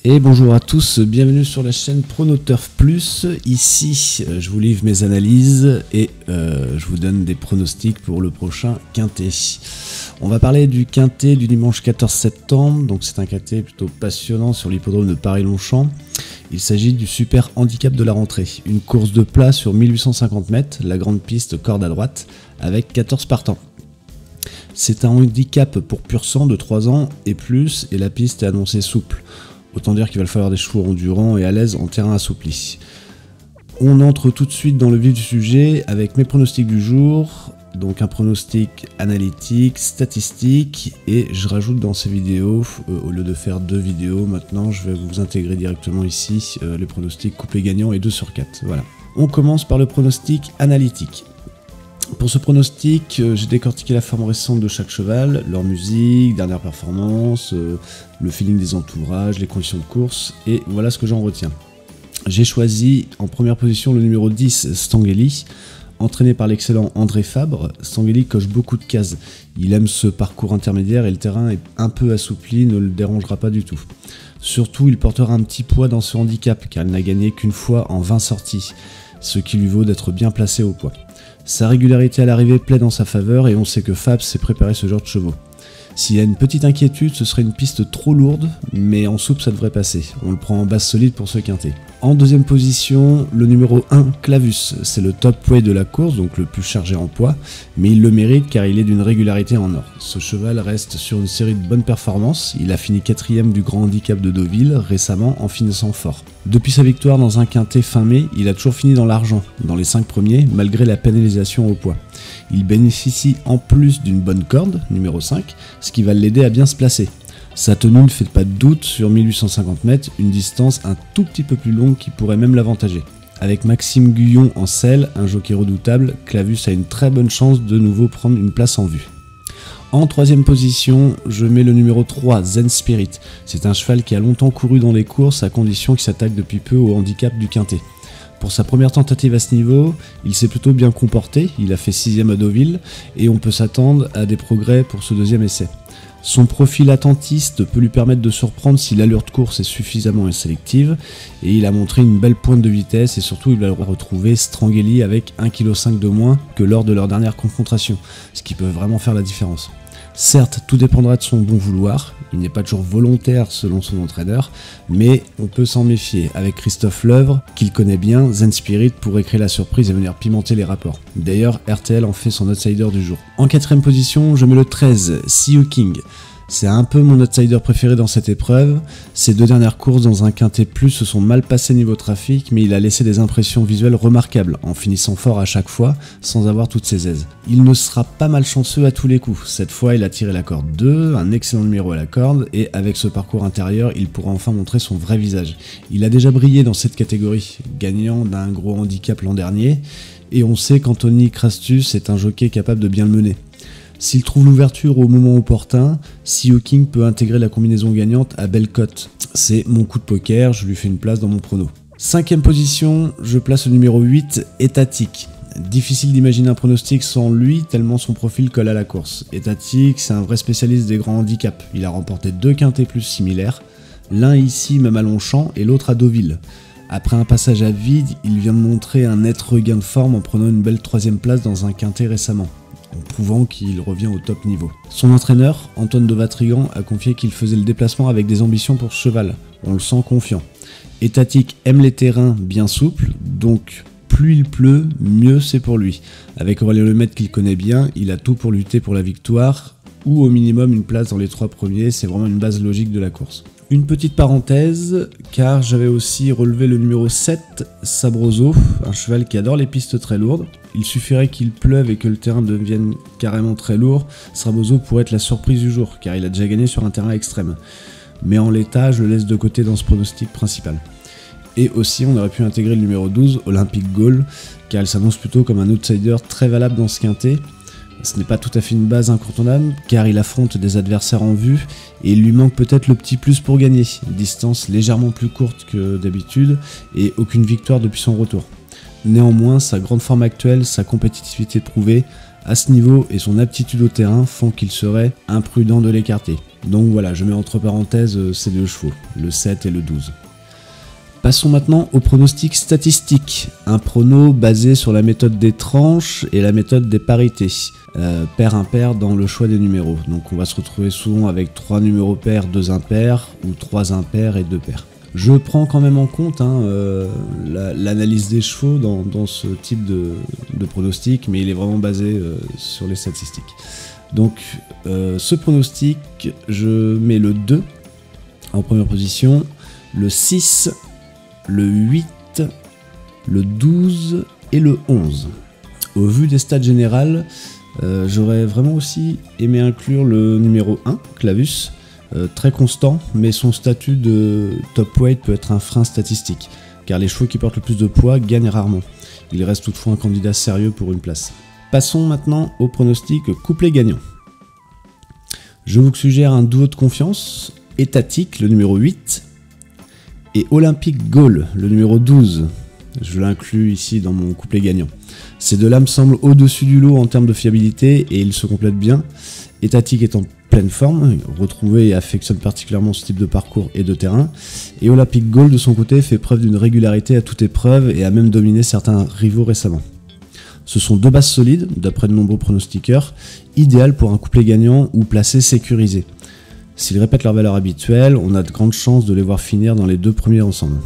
Et bonjour à tous, bienvenue sur la chaîne Pronoturf Plus. Ici, je vous livre mes analyses et je vous donne des pronostics pour le prochain quintet. On va parler du quintet du dimanche 14 septembre, donc c'est un quintet plutôt passionnant sur l'hippodrome de Paris-Longchamp. Il s'agit du super handicap de la rentrée, une course de plat sur 1850 mètres, la grande piste corde à droite, avec 14 partants. C'est un handicap pour pur sang de 3 ans et plus, et la piste est annoncée souple. Autant dire qu'il va falloir des chevaux endurants et à l'aise en terrain assoupli. On entre tout de suite dans le vif du sujet avec mes pronostics du jour. Donc un pronostic analytique, statistique, et je rajoute dans ces vidéos, au lieu de faire 2 vidéos maintenant, je vais vous intégrer directement ici les pronostics couplets gagnants et 2 sur 4. Voilà. On commence par le pronostic analytique. Pour ce pronostic, j'ai décortiqué la forme récente de chaque cheval, leur musique, dernière performance, le feeling des entourages, les conditions de course, et voilà ce que j'en retiens. J'ai choisi en première position le numéro 10, Stanguely. Entraîné par l'excellent André Fabre, Stanguely coche beaucoup de cases. Il aime ce parcours intermédiaire et le terrain est un peu assoupli, ne le dérangera pas du tout. Surtout, il portera un petit poids dans ce handicap, car il n'a gagné qu'une fois en 20 sorties, ce qui lui vaut d'être bien placé au poids. Sa régularité à l'arrivée plaît dans sa faveur et on sait que Fabre sait préparer ce genre de chevaux. S'il y a une petite inquiétude, ce serait une piste trop lourde, mais en souple ça devrait passer. On le prend en base solide pour ce quintet. En deuxième position, le numéro 1, Clavus. C'est le top weight de la course, donc le plus chargé en poids, mais il le mérite car il est d'une régularité en or. Ce cheval reste sur une série de bonnes performances. Il a fini 4ème du grand handicap de Deauville récemment en finissant fort. Depuis sa victoire dans un quintet fin mai, il a toujours fini dans l'argent, dans les 5 premiers, malgré la pénalisation au poids. Il bénéficie en plus d'une bonne corde, numéro 5, ce qui va l'aider à bien se placer. Sa tenue ne fait pas de doute sur 1850 mètres, une distance un tout petit peu plus longue qui pourrait même l'avantager. Avec Maxime Guyon en selle, un jockey redoutable, Clavus a une très bonne chance de nouveau prendre une place en vue. En troisième position, je mets le numéro 3, Zen Spirit. C'est un cheval qui a longtemps couru dans les courses à condition qu'il s'attaque depuis peu au handicap du quintet. Pour sa première tentative à ce niveau, il s'est plutôt bien comporté, il a fait 6ème à Deauville et on peut s'attendre à des progrès pour ce deuxième essai. Son profil attentiste peut lui permettre de surprendre si l'allure de course est suffisamment sélective et il a montré une belle pointe de vitesse et surtout il va retrouver Stanguely avec 1,5 kg de moins que lors de leur dernière confrontation, ce qui peut vraiment faire la différence. Certes, tout dépendra de son bon vouloir, il n'est pas toujours volontaire selon son entraîneur, mais on peut s'en méfier. Avec Christophe Leuvre, qu'il connaît bien, Zen Spirit pourrait créer la surprise et venir pimenter les rapports. D'ailleurs, RTL en fait son outsider du jour. En 4ème position, je mets le 13, See You King. C'est un peu mon outsider préféré dans cette épreuve. Ses 2 dernières courses dans un quintet plus se sont mal passées niveau trafic, mais il a laissé des impressions visuelles remarquables, en finissant fort à chaque fois, sans avoir toutes ses aises. Il ne sera pas malchanceux à tous les coups. Cette fois, il a tiré la corde 2, un excellent numéro à la corde, et avec ce parcours intérieur, il pourra enfin montrer son vrai visage. Il a déjà brillé dans cette catégorie, gagnant d'un gros handicap l'an dernier, et on sait qu'Anthony Crastus est un jockey capable de bien le mener. S'il trouve l'ouverture au moment opportun, See You King peut intégrer la combinaison gagnante à belle cote. C'est mon coup de poker, je lui fais une place dans mon prono. 5ème position, je place le numéro 8, Étatique. Difficile d'imaginer un pronostic sans lui, tellement son profil colle à la course. Étatique, c'est un vrai spécialiste des grands handicaps. Il a remporté 2 quintets plus similaires, l'un ici même à Longchamp et l'autre à Deauville. Après un passage à vide, il vient de montrer un net regain de forme en prenant une belle 3ème place dans un quintet récemment, en prouvant qu'il revient au top niveau. Son entraîneur, Antoine de Vatrigan, a confié qu'il faisait le déplacement avec des ambitions pour ce cheval. On le sent confiant. Étatique aime les terrains bien souples, donc plus il pleut, mieux c'est pour lui. Avec Aurélien Lemaitre qu'il connaît bien, il a tout pour lutter pour la victoire, ou au minimum une place dans les 3 premiers, c'est vraiment une base logique de la course. Une petite parenthèse, car j'avais aussi relevé le numéro 7, Sabroso, un cheval qui adore les pistes très lourdes. Il suffirait qu'il pleuve et que le terrain devienne carrément très lourd, Sabroso pourrait être la surprise du jour, car il a déjà gagné sur un terrain extrême. Mais en l'état, je le laisse de côté dans ce pronostic principal. Et aussi, on aurait pu intégrer le numéro 12, Olympique Gaulle, car il s'annonce plutôt comme un outsider très valable dans ce quintet. Ce n'est pas tout à fait une base incontournable, car il affronte des adversaires en vue, et il lui manque peut-être le petit plus pour gagner, une distance légèrement plus courte que d'habitude, et aucune victoire depuis son retour. Néanmoins, sa grande forme actuelle, sa compétitivité prouvée, à ce niveau et son aptitude au terrain font qu'il serait imprudent de l'écarter. Donc voilà, je mets entre parenthèses ces deux chevaux, le 7 et le 12. Passons maintenant au pronostic statistique, un prono basé sur la méthode des tranches et la méthode des parités, pair-impair dans le choix des numéros. Donc on va se retrouver souvent avec 3 numéros pairs, 2 impairs, ou 3 impairs et 2 pairs. Je prends quand même en compte l'analyse des chevaux dans ce type de pronostic, mais il est vraiment basé sur les statistiques. Donc ce pronostic, je mets le 2 en première position, le 6, le 8, le 12 et le 11. Au vu des stats générales, j'aurais vraiment aussi aimé inclure le numéro 1, Clavus, très constant, mais son statut de top weight peut être un frein statistique, car les chevaux qui portent le plus de poids gagnent rarement. Il reste toutefois un candidat sérieux pour une place. Passons maintenant au pronostic couplet gagnant. Je vous suggère un duo de confiance, Étatique, le numéro 8, et Olympic Goal, le numéro 12. Je l'inclus ici dans mon couplet gagnant. Ces deux-là me semblent au-dessus du lot en termes de fiabilité et ils se complètent bien. Étatique est en pleine forme, retrouvé et affectionne particulièrement ce type de parcours et de terrain. Et Olympic Goal de son côté fait preuve d'une régularité à toute épreuve et a même dominé certains rivaux récemment. Ce sont deux bases solides, d'après de nombreux pronostiqueurs, idéales pour un couplet gagnant ou placé sécurisé. S'ils répètent leur valeur habituelle, on a de grandes chances de les voir finir dans les deux premiers ensemble.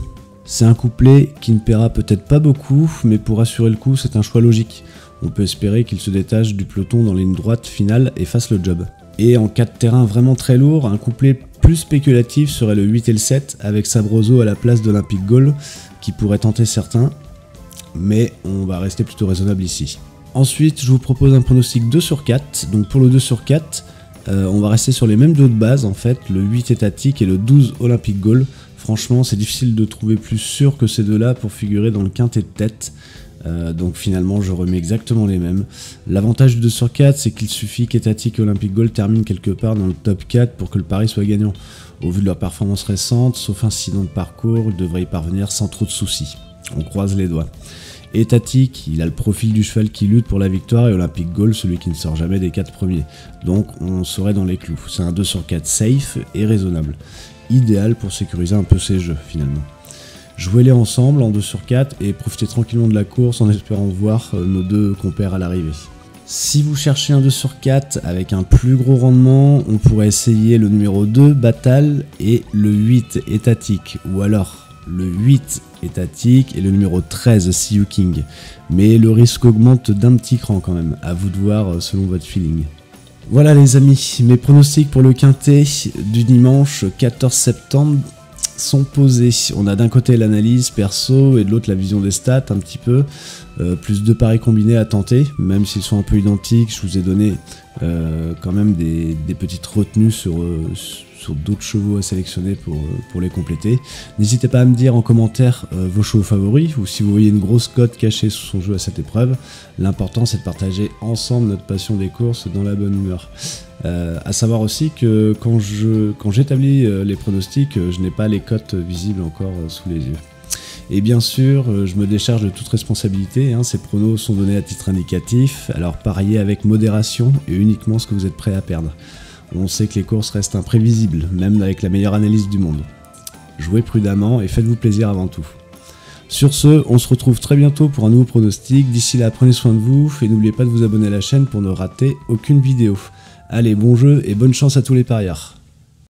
C'est un couplet qui ne paiera peut-être pas beaucoup, mais pour assurer le coup, c'est un choix logique. On peut espérer qu'il se détache du peloton dans la ligne droite finale et fasse le job. Et en cas de terrain vraiment très lourd, un couplet plus spéculatif serait le 8 et le 7, avec Sabroso à la place d'Olympic Goal, qui pourrait tenter certains, mais on va rester plutôt raisonnable ici. Ensuite, je vous propose un pronostic 2 sur 4, donc pour le 2 sur 4, on va rester sur les mêmes deux de base en fait, le 8 Étatique et le 12 Olympic Goal. Franchement, c'est difficile de trouver plus sûr que ces deux-là pour figurer dans le quintet de tête. Donc finalement, je remets exactement les mêmes. L'avantage du 2 sur 4, c'est qu'il suffit qu'Étatique et Olympic Goal terminent quelque part dans le top 4 pour que le pari soit gagnant. Au vu de leur performance récente, sauf incident de parcours, ils devraient y parvenir sans trop de soucis. On croise les doigts. Étatique, il a le profil du cheval qui lutte pour la victoire et Olympic Goal, celui qui ne sort jamais des 4 premiers. Donc on serait dans les clous. C'est un 2 sur 4 safe et raisonnable. Idéal pour sécuriser un peu ces jeux finalement. Jouez-les ensemble en 2 sur 4 et profitez tranquillement de la course en espérant voir nos deux compères à l'arrivée. Si vous cherchez un 2 sur 4 avec un plus gros rendement, on pourrait essayer le numéro 2 Batal et le 8 Étatique, ou alors le 8 Étatique et le numéro 13 See You King. Mais le risque augmente d'un petit cran quand même, à vous de voir selon votre feeling. Voilà les amis, mes pronostics pour le quintet du dimanche 14 septembre sont posés. On a d'un côté l'analyse perso et de l'autre la vision des stats un petit peu, plus deux paris combinés à tenter, même s'ils sont un peu identiques. Je vous ai donné quand même des petites retenues sur d'autres chevaux à sélectionner pour les compléter. N'hésitez pas à me dire en commentaire vos chevaux favoris ou si vous voyez une grosse cote cachée sous son jeu à cette épreuve. L'important c'est de partager ensemble notre passion des courses dans la bonne humeur. À savoir aussi que quand j'établis les pronostics, je n'ai pas les cotes visibles encore sous les yeux. Et bien sûr, je me décharge de toute responsabilité, ces pronos sont donnés à titre indicatif, alors pariez avec modération et uniquement ce que vous êtes prêt à perdre. On sait que les courses restent imprévisibles, même avec la meilleure analyse du monde. Jouez prudemment et faites-vous plaisir avant tout. Sur ce, on se retrouve très bientôt pour un nouveau pronostic. D'ici là, prenez soin de vous et n'oubliez pas de vous abonner à la chaîne pour ne rater aucune vidéo. Allez, bon jeu et bonne chance à tous les parieurs.